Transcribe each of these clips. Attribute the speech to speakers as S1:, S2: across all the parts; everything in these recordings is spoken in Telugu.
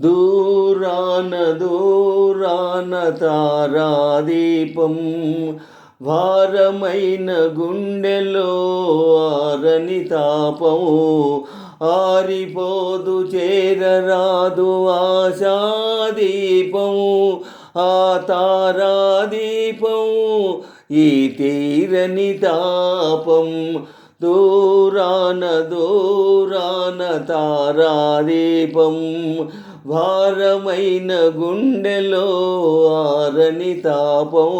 S1: దూరాన దూరాన తారాదీపం భారమైన గుండెలో ఆరని తాపము ఆరిపోదు చేరరాదు ఆశాదీపము ఆ తారాదీపం ఈ తీరని తాపం దూరాన దూరాన తారాదీపం భారమైన గుండెలో ఆరని తాపం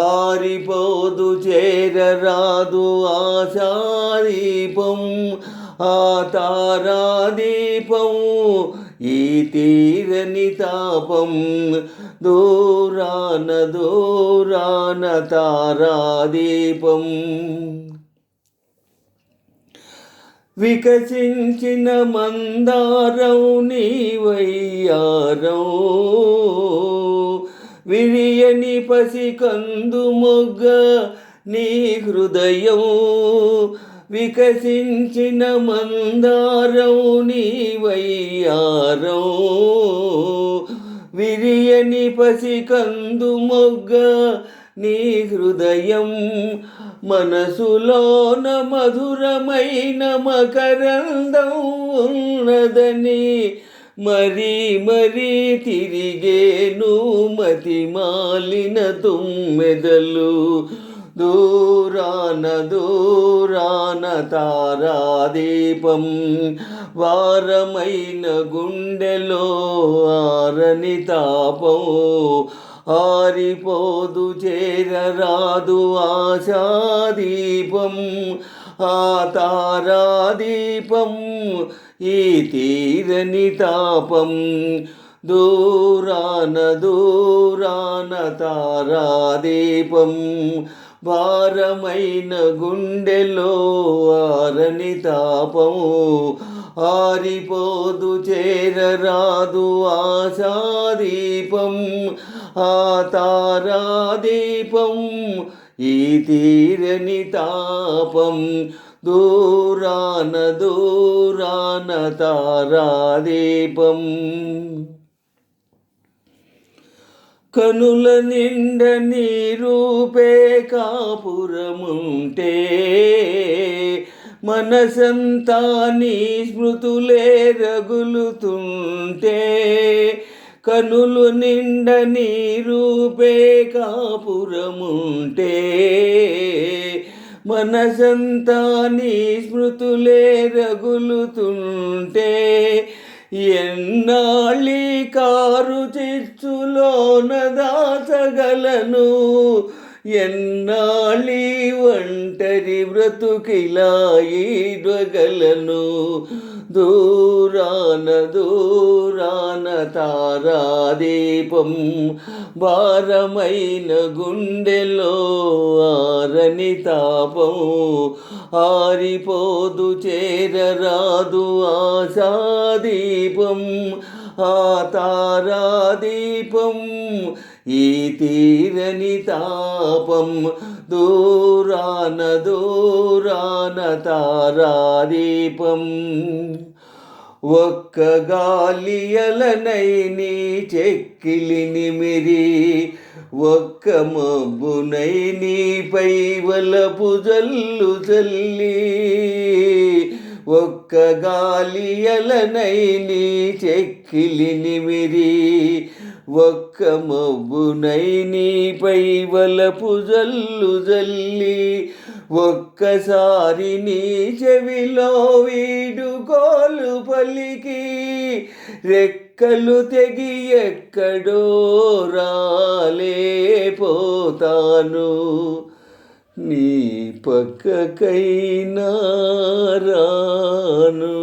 S1: ఆరిపోదు చేరరాదు ఆశాదీపం ఆ తారాదీపం ఈ తీరని తాపం దూరాన దూరాన తారాదీపం వికసించిన మందారం నీవయ్యారం విరియని పసికందు మొగ్గ నీ హృదయం వికసించిన మందారం నీవయ్యారం విరియని పసికందు మొగ్గ నీ హృదయం మనసులోన మధురమైన మకరందం ఉన్నదని మరీ మరీ తిరిగేను మతిమాలిన తుమ్మెదలు దూరాన దూరాన తారాదీపం వారమైన గుండెలో ఆరని తాపం ఆరిపోదు చేరరాదు ఆశాదీపం ఆ తారాదీపం ఈ తీరని తాపం దూరాన దూరాన తారాదీపం భారమైన గుండెలో ఆరని తాపం ఆరిపోదు చేరరాదు ఆశాదీపం ఆ తారాదీపం ఈ తీరని తాపం దూరాన దూరాన తారాదీపం కనుల నిండ నీ రూపే కాపురముంటే మనసంతా నీ స్మృతులే రగులుతుంటే కనులు నిండ నీ రూపే కాపురముంటే మనసంతా నీ స్మృతులే రగులుతుంటే ఎన్నాళ్ళి కారు చిచ్చులోన దాచగలను ఎన్నాళ్ళి ఒంటరి బ్రతుకిలా ఈడగలను దూరాన దూరాన తారాదీపం భారమైన గుండెలో ఆరని తాపం ఆరిపోదు చేరరాదు ఆశాదీపం ఆ తారాదీపం ఈ తీరని తాపం దూరాన దూరాన తారాదీపం ఒక్క గాలి అలనై నీ చెక్కిలి నిమిరి ఒక్క మబ్బునై నీపై వలపు జల్లు జల్లి ఒక్క గాలి అలనై నీ చెక్కిలి నిమిరి ఒక్క మబ్బునై నీపై వలపు జల్లు జల్లి ఒక్కసారి నీ చెవిలో వీడుకోలు పలికి రెక్కలు తెగి ఎక్కడో రాలేపోతాను నీ పక్కకైనా రాను.